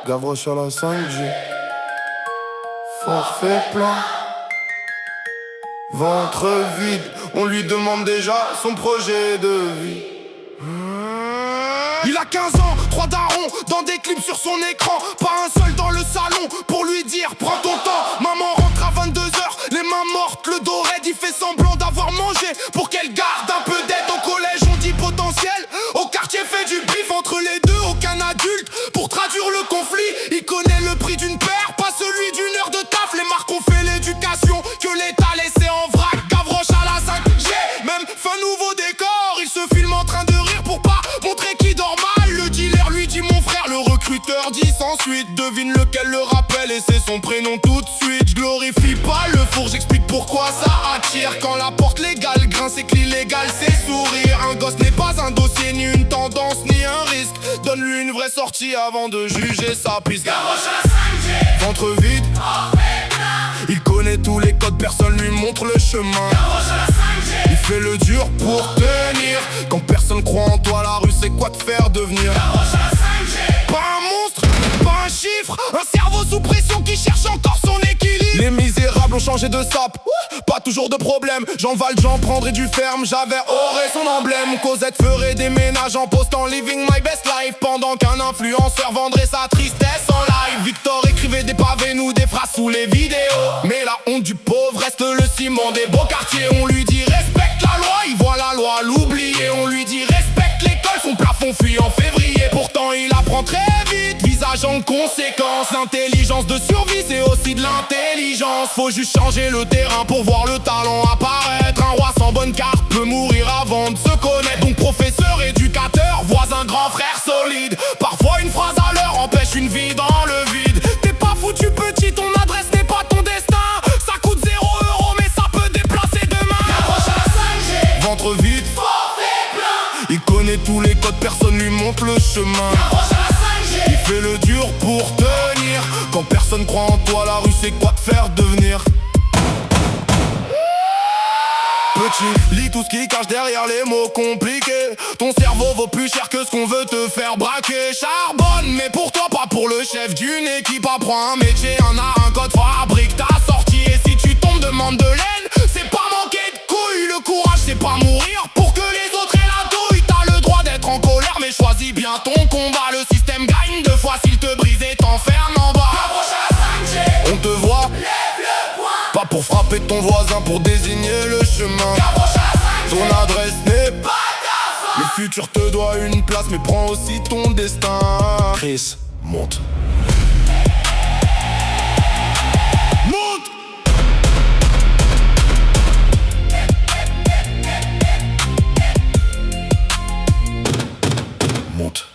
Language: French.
Gavroche à la 5G. Forfait plein. Ventre vide, on lui demande déjà son projet de vie. Il a 15 ans, 3 darons dans des clips sur son écran. Pas un seul dans le salon pour lui dire prends ton temps. Maman rentre à 22h, les mains mortes, le dos raide. Il fait semblant d'avoir mangé pour qu'elle garde un peu d'aide. Au collège on dit potentiel, au quartier fait du bif. Entre les deux aucun adulte pour traduire le conflit. Il connaît le prix d'une paire, pas celui d'une heure de taf. Les marques ont fait l'éducation que l'État laissait en vrac. Gavroche à la 5G, même fin nouveau décor. Il se filme en train de rire pour pas montrer qu'il dort mal. Le dealer lui dit mon frère, le recruteur dit sans suite. Devine lequel le rappelle et c'est son prénom tout de suite. Je glorifie pas le four, j'explique pourquoi ça attire. Quand la porte légale grince et que l'illégal c'est sourire. Un gosse n'est pas un dossier, ni une tendance, ni un risque. Donne-lui une vraie sortie avant de juger sa piste. Gavroche à la 5G, ventre vide, il connaît tous les codes, personne lui montre le chemin. Gavroche à la 5G, il fait le dur pour tenir. Quand personne croit en toi, la rue c'est quoi te faire devenir. Gavroche à la 5G, pas un monstre, pas un chiffre, un cerveau sous pression qui cherche encore son équilibre. Les misérables ont changé de sap, pas toujours de problème. Jean Valjean prendrait du ferme, j'avais Auré son emblème. Cosette ferait des ménages en postant living my best life, pendant qu'un influenceur vendrait sa tristesse en live. Victor écrivait des pavés, nous des phrases sous les vidéos. Mais la honte du pauvre reste le ciment des beaux quartiers. On lui dit respecte la loi, il voit la loi l'oublier. On lui dit respecte l'école, son plafond fuit en février. Pourtant il apprend très vite, visage en conséquence. L'intelligence de survie c'est aussi de l'intelligence. Faut juste changer le terrain pour voir le talent apparaître. Un roi sans bonne carte peut mourir avant de se connaître. Donc professeur, éducateur, voisin, grand frère solide. Parfois une phrase à l'heure empêche une vie dans le vide. T'es pas foutu petit, ton adresse n'est pas ton destin. Ça coûte 0 € mais ça peut déplacer demain. Gavroche à la 5G, ventre vide, forfait plein. il connaît tous les codes, personne lui montre le chemin. Gavroche à la 5G, il fait le dur pour tenir. Quand personne croit en toi, la rue c'est quoi te faire devenir. Petit, lis tout ce qui cache derrière les mots compliqués. Ton cerveau vaut plus cher que ce qu'on veut te faire braquer. Charbonne, mais pour toi, pas pour le chef d'une équipe. Apprends un métier, y'en a un code, fabrique ta sortie. Et si tu tombes, demande de l'aide. C'est pas manquer de couilles, le courage c'est pas mourir pour que les autres aient la douille. T'as le droit d'être en colère, mais choisis bien ton combat. Le système gagne 2 fois s'il te brise et t'enferme en bas. Gavroche à la 5G, On te voit, lève le poing. pas pour frapper ton voisin, pour désigner le chemin. Gavroche à la 5G, Ton adresse n'est pas. pas ta Le fin. futur te doit une place, mais prends aussi ton destin. Chris, monte. Monte. Monte.